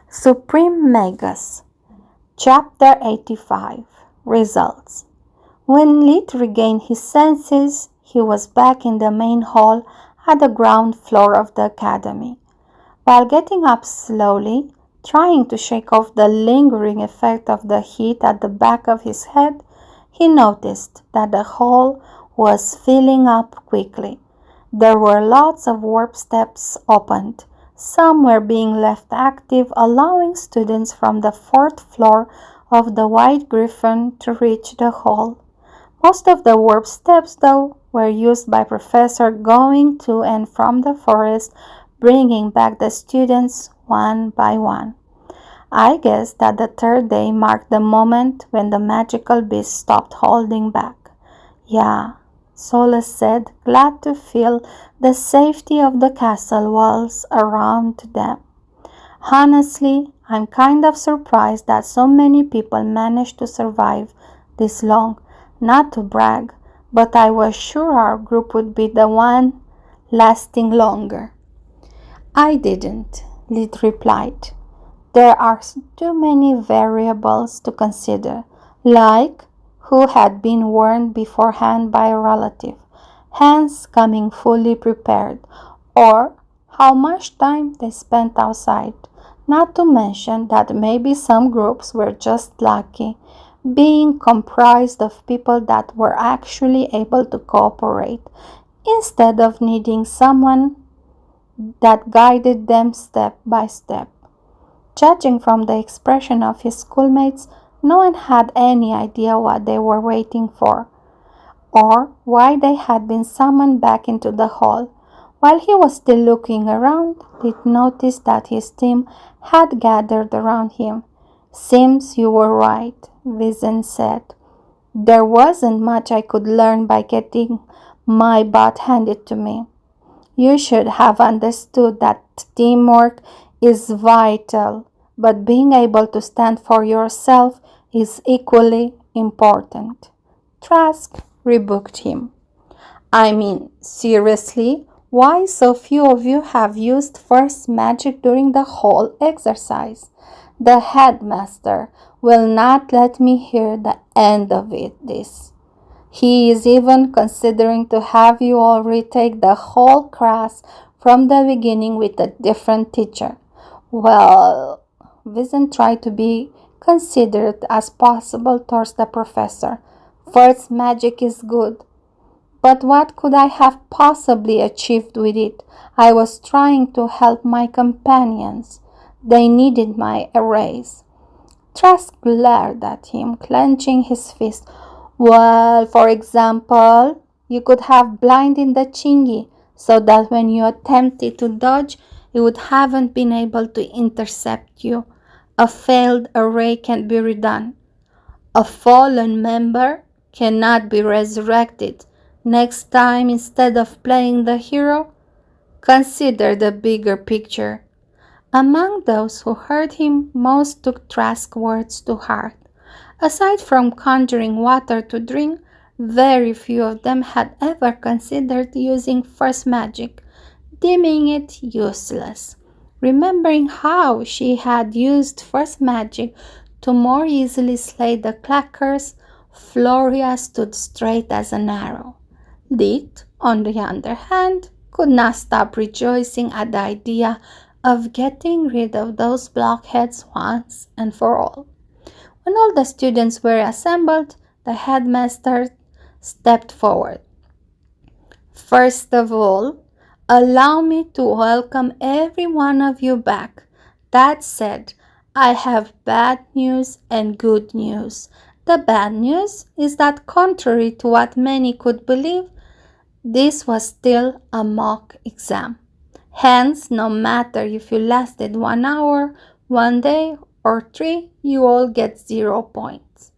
Supreme Magus. Chapter 85. Results. When Lit regained his senses, he was back in the main hall at the ground floor of the academy. While getting up slowly, trying to shake off the lingering effect of the heat at the back of his head, he noticed that the hall was filling up quickly. There were lots of warp steps opened. Some were being left active, allowing students from the fourth floor of the White Griffin to reach the hall. Most of the warp steps, though, were used by professors going to and from the forest, bringing back the students one by one. I guess that the third day marked the moment when the magical beast stopped holding back. Yeah, Solus said, glad to feel the safety of the castle walls around them. Honestly, I'm kind of surprised that so many people managed to survive this long. Not to brag, but I was sure our group would be the one lasting longer. I didn't, Lid replied. There are too many variables to consider, like who had been warned beforehand by a relative, hence coming fully prepared, or how much time they spent outside. Not to mention that maybe some groups were just lucky, being comprised of people that were actually able to cooperate, instead of needing someone that guided them step by step. Judging from the expression of his schoolmates, no one had any idea what they were waiting for, or why they had been summoned back into the hall. While he was still looking around, he noticed that his team had gathered around him. Seems you were right, Vizen said. There wasn't much I could learn by getting my butt handed to me. You should have understood that teamwork is vital, but being able to stand for yourself is equally important. Trask rebuked him. I mean, seriously, why so few of you have used first magic during the whole exercise? The headmaster will not let me hear the end of this. He is even considering to have you all retake the whole class from the beginning with a different teacher. Well, Vincent tried to be considerate as possible towards the professor. First magic is good, but what could I have possibly achieved with it? I was trying to help my companions. They needed my raise. Trask glared at him, clenching his fist. Well, for example, you could have blinded the chingy so that when you attempted to dodge, it would haven't been able to intercept you. A failed array can be redone. A fallen member cannot be resurrected. Next time, instead of playing the hero, consider the bigger picture. Among those who heard him, most took Trask's words to heart. Aside from conjuring water to drink, very few of them had ever considered using first magic, deeming it useless. Remembering how she had used first magic to more easily slay the clackers, Floria stood straight as an arrow. Lit, on the other hand, could not stop rejoicing at the idea of getting rid of those blockheads once and for all. When all the students were assembled, the headmaster stepped forward. First of all, allow me to welcome every one of you back. That said, I have bad news and good news. The bad news is that contrary to what many could believe, this was still a mock exam. Hence, no matter if you lasted 1 hour, 1 day, or 3, you all get 0 points.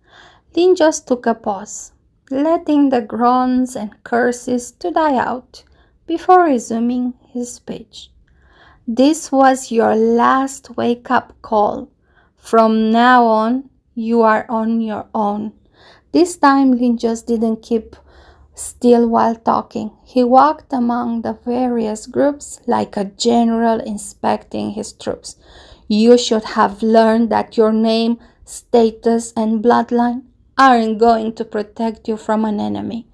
Lin just took a pause, letting the groans and curses to die out before resuming his speech. This was your last wake-up call. From now on, you are on your own. This time, Lin just didn't keep still while talking. He walked among the various groups like a general inspecting his troops. You should have learned that your name, status, and bloodline aren't going to protect you from an enemy,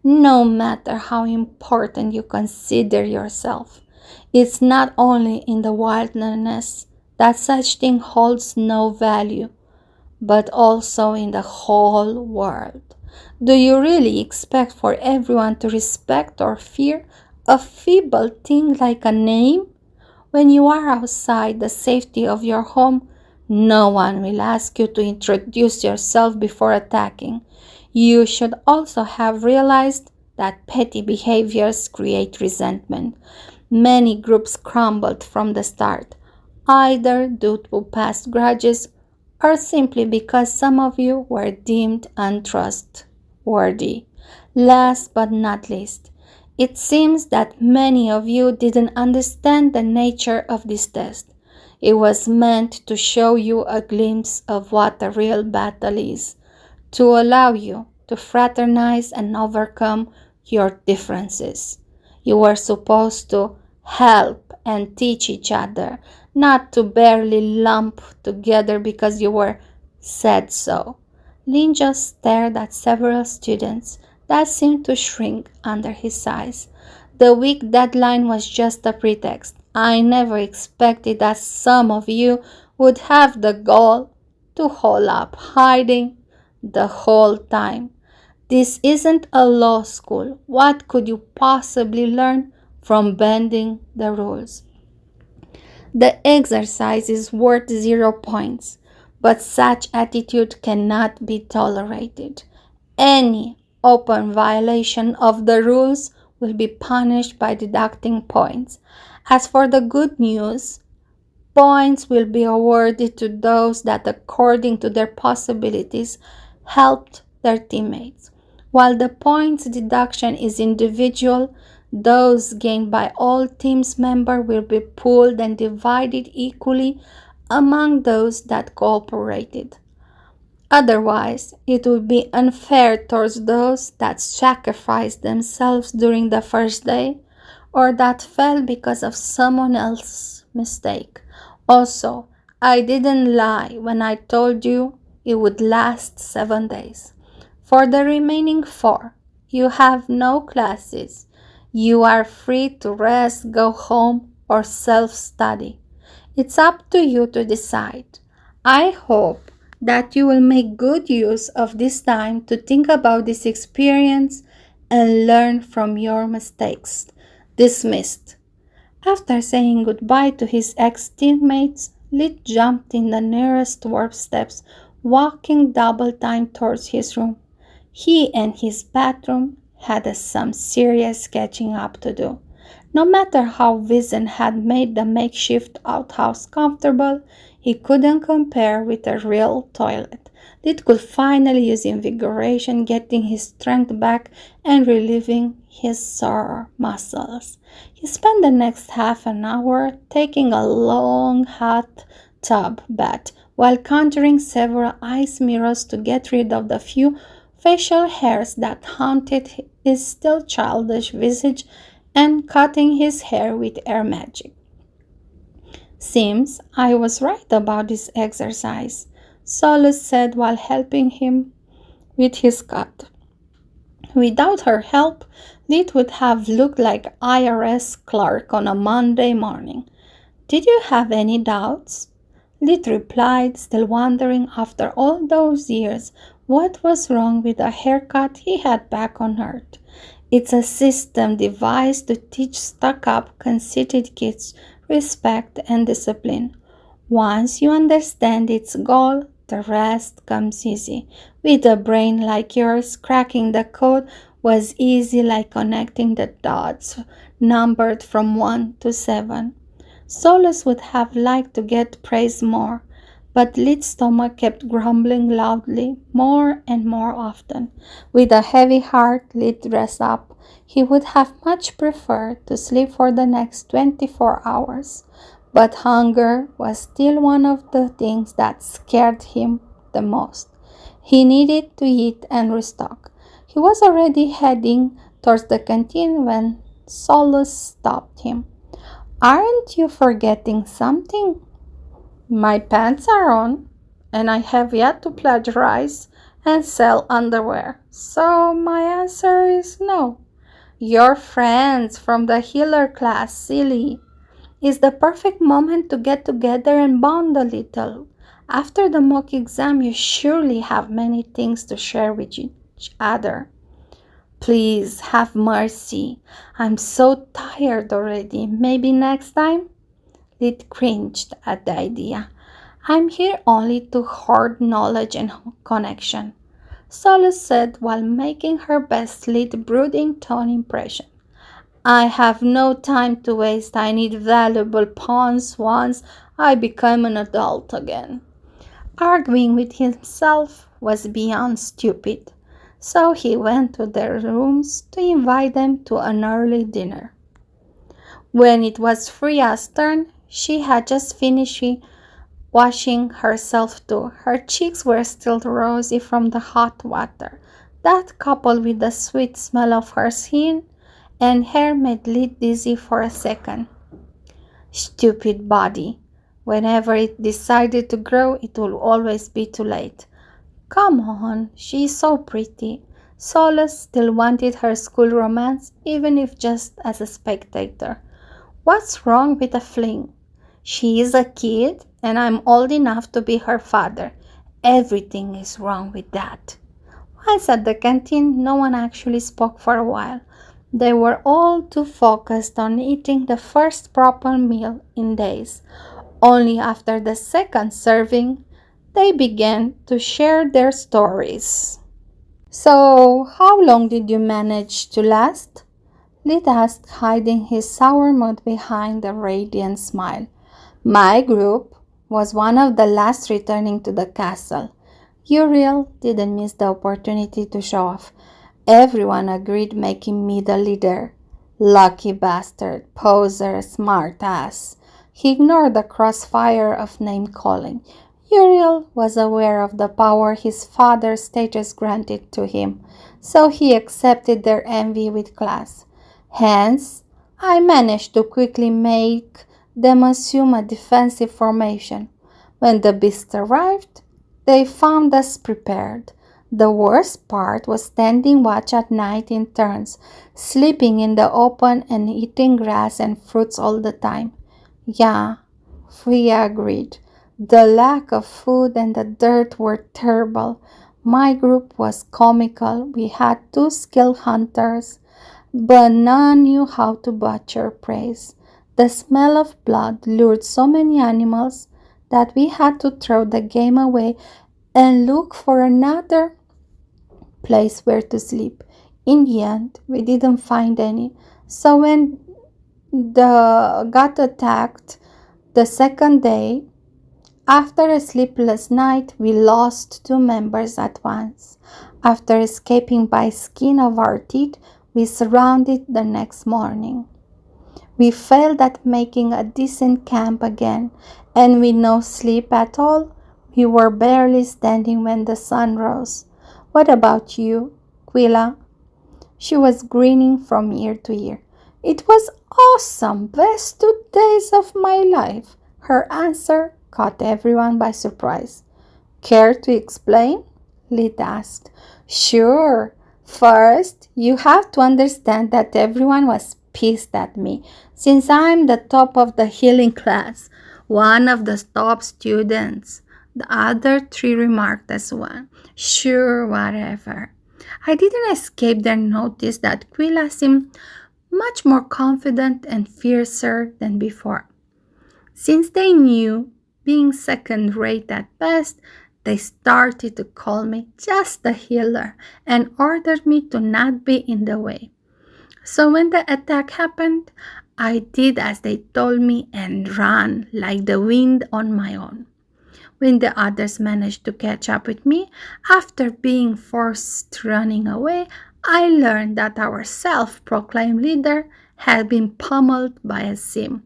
no matter how important you consider yourself. It's not only in the wilderness that such thing holds no value, but also in the whole world. Do you really expect for everyone to respect or fear a feeble thing like a name? When you are outside the safety of your home, no one will ask you to introduce yourself before attacking. You should also have realized that petty behaviors create resentment. Many groups crumbled from the start, either due to past grudges or simply because some of you were deemed untrustworthy. Last but not least, it seems that many of you didn't understand the nature of this test. It was meant to show you a glimpse of what a real battle is, to allow you to fraternize and overcome your differences. You were supposed to help and teach each other, not to barely lump together because you were said so. Lin just stared at several students that seemed to shrink under his size. The week deadline was just a pretext. I never expected that some of you would have the gall to hole up hiding the whole time. This isn't a law school. What could you possibly learn from bending the rules? The exercise is worth 0 points, but such attitude cannot be tolerated. Any open violation of the rules will be punished by deducting points. As for the good news, points will be awarded to those that, according to their possibilities, helped their teammates. While the points deduction is individual, those gained by all team's members will be pooled and divided equally among those that cooperated. Otherwise, it would be unfair towards those that sacrificed themselves during the first day or that fell because of someone else's mistake. Also, I didn't lie when I told you it would last 7 days. For the remaining 4, you have no classes. You are free to rest, go home, or self-study. It's up to you to decide. I hope that you will make good use of this time to think about this experience and learn from your mistakes. Dismissed. After saying goodbye to his ex-teammates, Lit jumped in the nearest warp steps, walking double time towards his room. He and his bathroom had some serious catching up to do. No matter how Vincent had made the makeshift outhouse comfortable, he couldn't compare with a real toilet. Lit could finally use invigoration, getting his strength back and relieving his sore muscles. He spent the next half an hour taking a long hot tub bath while conjuring several ice mirrors to get rid of the few facial hairs that haunted his still childish visage and cutting his hair with air magic. Seems I was right about this exercise, Solus said while helping him with his cut. Without her help, Lit would have looked like IRS clerk on a Monday morning. Did you have any doubts? Lit replied, still wondering after all those years what was wrong with the haircut he had back on Earth. It's a system devised to teach stuck-up, conceited kids respect and discipline. Once you understand its goal, the rest comes easy. With a brain like yours, cracking the code was easy like connecting the dots numbered from 1 to 7. Solus would have liked to get praised more, but Lit's stomach kept grumbling loudly more and more often. With a heavy heart, Lit dressed up. He would have much preferred to sleep for the next 24 hours, but hunger was still one of the things that scared him the most. He needed to eat and restock. He was already heading towards the canteen when Solus stopped him. "Aren't you forgetting something?" My pants are on, and I have yet to plagiarize and sell underwear. So my answer is no. Your friends from the healer class, silly. It's the perfect moment to get together and bond a little. After the mock exam, you surely have many things to share with each other. Please have mercy. I'm so tired already. Maybe next time? Lid cringed at the idea. I'm here only to hoard knowledge and connection, Solace said while making her best Lid brooding tone impression. I have no time to waste. I need valuable pawns once I become an adult again. Arguing with himself was beyond stupid, so he went to their rooms to invite them to an early dinner. When it was Freya's turn, she had just finished washing herself too. Her cheeks were still rosy from the hot water. That, coupled with the sweet smell of her skin and hair, made Lid dizzy for a second. Stupid body. Whenever it decided to grow, it will always be too late. Come on, she's so pretty. Solace still wanted her school romance, even if just as a spectator. What's wrong with a fling? She is a kid, and I'm old enough to be her father. Everything is wrong with that. Once at the canteen, no one actually spoke for a while. They were all too focused on eating the first proper meal in days. Only after the second serving, they began to share their stories. So, how long did you manage to last? Lid asked, hiding his sour mood behind a radiant smile. My group was one of the last returning to the castle. Uriel didn't miss the opportunity to show off. Everyone agreed, making me the leader. Lucky bastard, poser, smart ass. He ignored the crossfire of name-calling. Uriel was aware of the power his father's status granted to him, so he accepted their envy with class. Hence, I managed to quickly make them assume a defensive formation. When the beasts arrived, they found us prepared. The worst part was standing watch at night in turns, sleeping in the open and eating grass and fruits all the time. Yeah, we agreed. The lack of food and the dirt were terrible. My group was comical. We had 2 skilled hunters, but none knew how to butcher prey. The smell of blood lured so many animals that we had to throw the game away and look for another place where to sleep. In the end, we didn't find any. So when the got attacked the second day, after a sleepless night, we lost 2 members at once. After escaping by skin of our teeth, we surrounded the next morning. We failed at making a decent camp again, and with no sleep at all, we were barely standing when the sun rose. What about you, Quilla? She was grinning from ear to ear. It was awesome, best 2 days of my life. Her answer caught everyone by surprise. Care to explain? Lid asked. Sure. First, you have to understand that everyone was pissed at me, since I'm the top of the healing class, one of the top students. The other 3 remarked as one. Sure, whatever. I didn't escape their notice that Quilla seemed much more confident and fiercer than before. Since they knew being second-rate at best, they started to call me just a healer and ordered me to not be in the way. So when the attack happened, I did as they told me and ran like the wind on my own. When the others managed to catch up with me, after being forced running away, I learned that our self-proclaimed leader had been pummeled by a sim,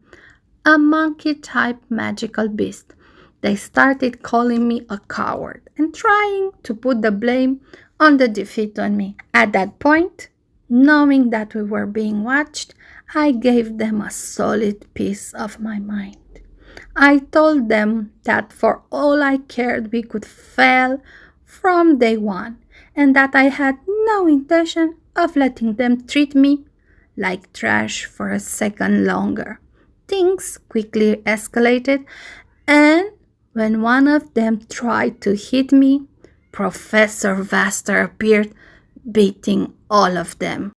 a monkey-type magical beast. They started calling me a coward and trying to put the blame on the defeat on me. At that point, knowing that we were being watched, I gave them a solid piece of my mind. I told them that for all I cared we could fail from day one, and that I had no intention of letting them treat me like trash for a second longer. Things quickly escalated, and when one of them tried to hit me, Professor Vaster appeared, beating all of them.